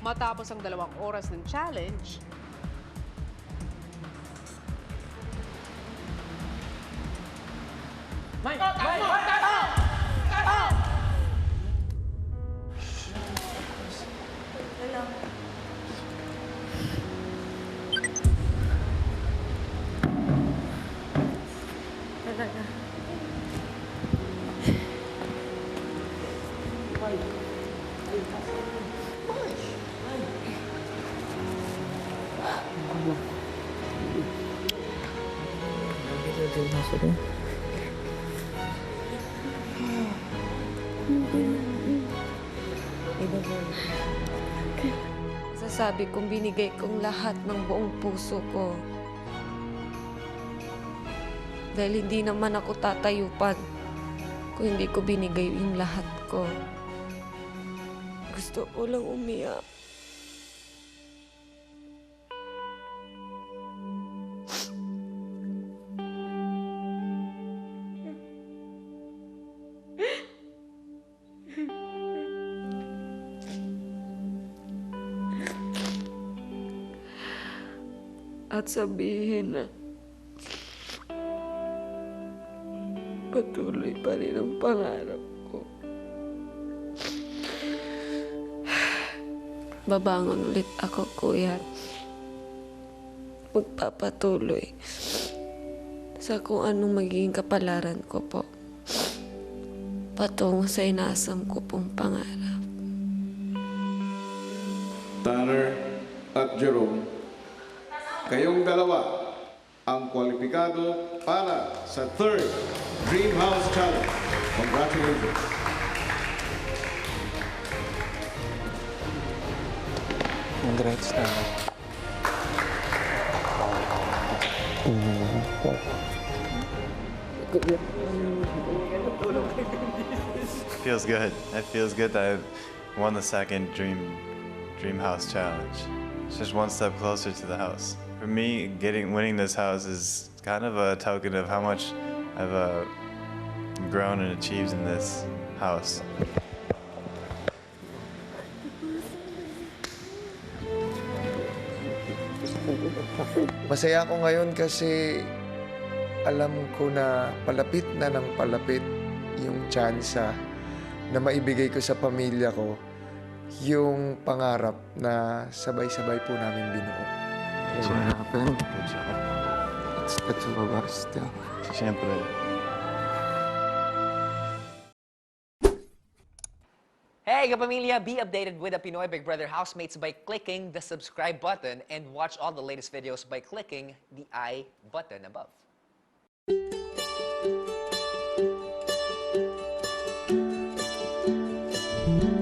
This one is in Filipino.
Matapos ang 2 oras ng challenge, Sasabi kong binigay kong lahat ng buong puso ko. Dahil hindi naman ako tatayupan kung hindi ko binigay yung lahat ko. Gusto ko lang umiyak. At sabihin na patuloy pa rin ang pangarap ko. Babangon ulit ako, kuya. Magpapatuloy sa kung anong magiging kapalaran ko po. Patungo sa inaasam ko pong pangarap. Tanner at Jerome, kayong dalawa ang kwalipikado para sa 3rd Dream House Challenge. Congratulations! Congrats na. Feels good. It feels good that I won the 2nd Dream House Challenge. It's just one step closer to the house. For me, winning this house is kind of a token of how much I've grown and achieved in this house. Masaya ako ngayon kasi alam ko na palapit na ng palapit yung tsansa na maibigay ko sa pamilya ko yung pangarap na sabay-sabay po namin binuo. What happened? Good job. It's the two of us still. Siyempre. Hey, kapamilya! Be updated with the Pinoy Big Brother housemates by clicking the subscribe button and watch all the latest videos by clicking the I button above. Thank you.